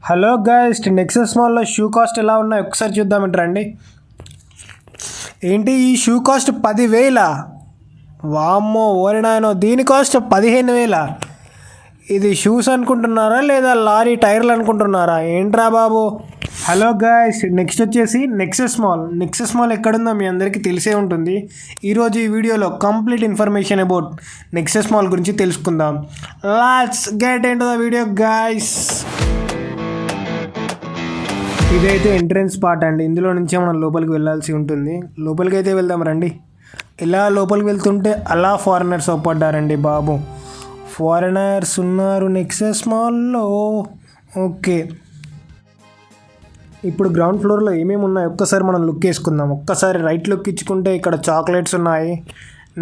Hello guys, Nexus మాల్లో shoe cost ఎలా ఉన్నాయి ఒకసారి చూద్దామంటారండి. ఏంటి ఈ షూ కాస్ట్ 10,000? వామ్మో ఓరినాయనో, దీని కాస్ట్ 15,000. ఇది షూస్ అనుకుంటున్నారా లేదా లారీ టైర్లు అనుకుంటున్నారా? ఏంట్రా బాబు. హలో గైస్, నెక్స్ట్ వచ్చేసి నెక్సస్ మాల్ ఎక్కడుందో మీ అందరికీ తెలిసే ఉంటుంది. ఈరోజు ఈ వీడియోలో complete information about Nexus mall గురించి తెలుసుకుందాం. Let's get into the video guys. ఇదైతే ఎంట్రన్స్ పార్ట్ అండి. ఇందులో నుంచే మనం లోపలికి వెళ్ళాల్సి ఉంటుంది. లోపలికి అయితే వెళ్దాం రండి. ఇలా లోపలికి వెళ్తుంటే అలా ఫారినర్స్ ఒప్పడ్డారండి బాబు. ఫారినర్స్ ఉన్నారు నెక్సస్ మాల్లో. ఓకే, ఇప్పుడు గ్రౌండ్ ఫ్లోర్లో ఏమేమి ఉన్నాయో ఒక్కసారి మనం లుక్ వేసుకుందాం. ఒక్కసారి రైట్ లుక్ ఇచ్చుకుంటే ఇక్కడ చాక్లెట్స్ ఉన్నాయి.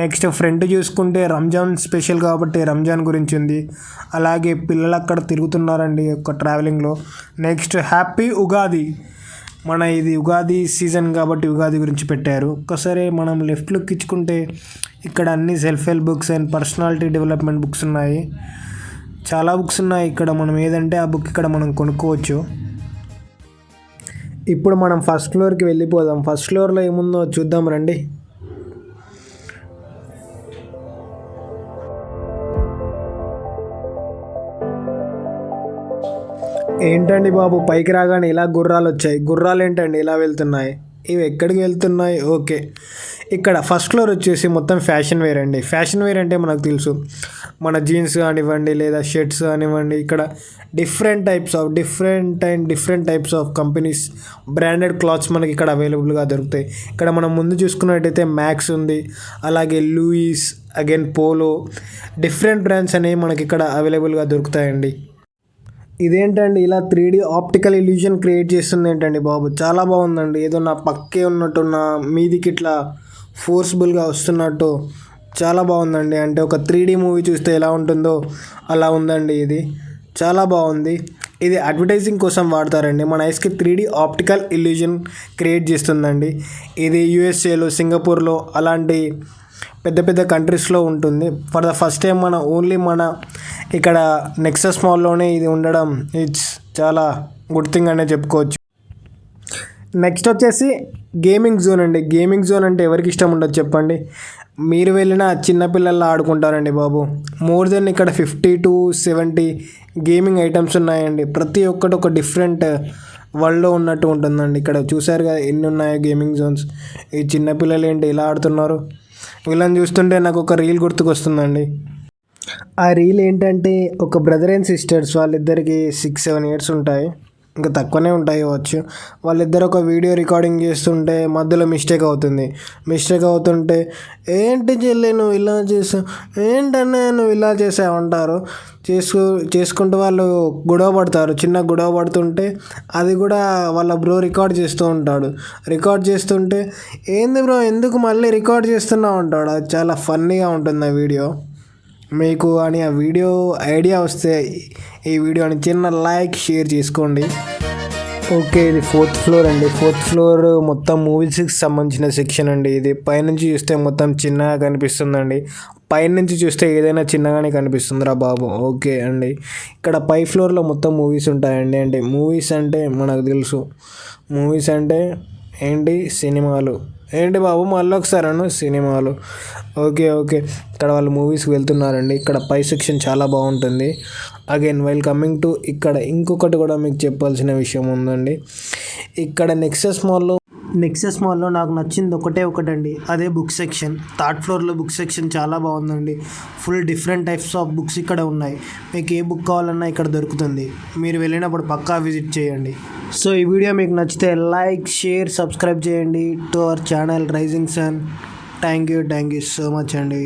నెక్స్ట్ ఫ్రంట్ చూసుకుంటే రంజాన్ స్పెషల్ కాబట్టి రంజాన్ గురించి ఉంది. అలాగే పిల్లలు అక్కడ తిరుగుతున్నారండి ఒక ట్రావెలింగ్లో. నెక్స్ట్ హ్యాపీ ఉగాది, ఇది ఉగాది సీజన్ కాబట్టి ఉగాది గురించి పెట్టారు. ఒక్కసారి మనం లెఫ్ట్ లుక్ ఇచ్చుకుంటే ఇక్కడ అన్ని self help books and personality development books ఉన్నాయి. చాలా బుక్స్ ఉన్నాయి ఇక్కడ. మనం ఏదంటే ఆ బుక్ ఇక్కడ మనం కొనుక్కోవచ్చు. ఇప్పుడు మనం ఫస్ట్ ఫ్లోర్కి వెళ్ళిపోదాం. ఫస్ట్ ఫ్లోర్లో ఏముందో చూద్దాం రండి. ఏంటండి బాబు, పైకి రాగానే ఇలా గుర్రాలు వచ్చాయి. గుర్రాలు ఏంటండి ఇలా వెళ్తున్నాయి? ఇవి ఎక్కడికి వెళ్తున్నాయి? ఓకే, ఇక్కడ ఫస్ట్ ఫ్లోర్ వచ్చేసి మొత్తం ఫ్యాషన్ వేర్ అండి. ఫ్యాషన్ వేర్ అంటే మనకు తెలుసు, మన జీన్స్ కానివ్వండి లేదా షర్ట్స్ కానివ్వండి. ఇక్కడ different types of companies branded clothes మనకి ఇక్కడ అవైలబుల్గా దొరుకుతాయి. ఇక్కడ మనం ముందు చూసుకున్నట్టయితే మ్యాక్స్ ఉంది, అలాగే Louis, again Polo, different brands అనేవి మనకి ఇక్కడ అవైలబుల్గా దొరుకుతాయండి. ఇదేంటండి ఇలా 3D ఆప్టికల్ ఇల్యూజన్ క్రియేట్ చేస్తుంది ఏంటండి బాబు? చాలా బాగుందండి. ఏదో నా పక్కే ఉన్నట్టు, నా మీదికి ఇట్లా ఫోర్స్ఫుల్గా వస్తున్నట్టు చాలా బాగుందండి. అంటే ఒక 3D మూవీ చూస్తే ఎలా ఉంటుందో అలా ఉందండి. ఇది చాలా బాగుంది. ఇది అడ్వర్టైజింగ్ కోసం వాడతారండి. మన ఐస్కి 3D ఆప్టికల్ ఇల్యూజన్ క్రియేట్ చేస్తుందండి. ఇది యూఎస్ఏలో, సింగపూర్లో అలాంటి పెద్ద పెద్ద కంట్రీస్లో ఉంటుంది. ఫర్ ద ఫస్ట్ టైం మన ఇక్కడ నెక్సస్ మాల్లోనే ఇది ఉండడం ఇట్స్ చాలా గుడ్ థింగ్ అనే చెప్పుకోవచ్చు. నెక్స్ట్ వచ్చేసి గేమింగ్ జోన్ అండి. గేమింగ్ జోన్ అంటే ఎవరికి ఇష్టం ఉండదు చెప్పండి? మీరు వెళ్ళిన చిన్నపిల్లల్లో ఆడుకుంటారండి బాబు. మోర్ దెన్ ఇక్కడ 50 to 70 గేమింగ్ ఐటమ్స్ ఉన్నాయండి. ప్రతి ఒక్కటి ఒక డిఫరెంట్ వరల్డ్లో ఉన్నట్టు ఉంటుందండి. ఇక్కడ చూసారు కదా ఎన్ని ఉన్నాయో గేమింగ్ జోన్స్. ఈ చిన్నపిల్లలు ఏంటి ఇలా ఆడుతున్నారు? వీళ్ళని చూస్తుంటే నాకు ఒక రీల్ గుర్తుకొస్తుందండి. ఆ రీల్ ఏంటంటే ఒక బ్రదర్ అండ్ సిస్టర్స్, వాళ్ళిద్దరికి 6-7 years ఉంటాయి, ఇంకా తక్కువనే ఉంటాయి కావచ్చు. వాళ్ళిద్దరు ఒక వీడియో రికార్డింగ్ చేస్తుంటే మధ్యలో మిస్టేక్ అవుతుంటే ఏంటి చెల్లి నువ్వు ఇలా చేసావు, ఏంటనే నువ్వు ఇలా చేసావు అంటారు. చేసుకుంటూ వాళ్ళు చిన్న గొడవ పడుతుంటే అది కూడా వాళ్ళ బ్రో రికార్డ్ చేస్తూ ఉంటాడు. రికార్డ్ చేస్తుంటే ఏంది బ్రో ఎందుకు మళ్ళీ రికార్డ్ చేస్తున్నావు అంటాడు. అది చాలా ఫన్నీగా ఉంటుంది ఆ వీడియో. మీకు అని ఆ వీడియో ఐడియా వస్తే ఈ వీడియోని చిన్న లైక్ షేర్ చేసుకోండి. ఓకే, ఇది 4th ఫ్లోర్ అండి. 4th ఫ్లోర్ మొత్తం మూవీస్కి సంబంధించిన సెక్షన్ అండి. ఇది పైనుంచి చూస్తే మొత్తం చిన్నగా కనిపిస్తుందండి. పైనుంచి చూస్తే ఏదైనా చిన్నగానే కనిపిస్తుందిరా బాబు. ఓకే అండి, ఇక్కడ పై ఫ్లోర్లో మొత్తం మూవీస్ ఉంటాయండి. అంటే మూవీస్ అంటే మనకు తెలుసు, మూవీస్ అంటే ఏంటి, సినిమాలు. ఏంటి బాబు మళ్ళీ ఒకసారి సినిమాలు. ఓకే, ఇక్కడ వాళ్ళు మూవీస్కి వెళ్తున్నారండి. ఇక్కడ పై సెక్షన్ చాలా బాగుంటుంది. అగైన్ వైల్ కమింగ్ టు ఇక్కడ ఇంకొకటి కూడా మీకు చెప్పాల్సిన విషయం ఉందండి. ఇక్కడ నెక్సస్ మాల్లో నాకు నచ్చింది ఒకటండి, అదే బుక్ సెక్షన్. 3rd ఫ్లోర్లో బుక్ సెక్షన్ చాలా బాగుందండి. Full different types of books ఇక్కడ ఉన్నాయి. మీకు ఏ బుక్ కావాలన్నా ఇక్కడ దొరుకుతుంది. మీరు వెళ్ళినప్పుడు పక్కా విజిట్ చేయండి. సో ఈ వీడియో మీకు నచ్చితే లైక్, షేర్, సబ్స్క్రైబ్ చేయండి to our channel Rising Sun. Thank you so much అండి.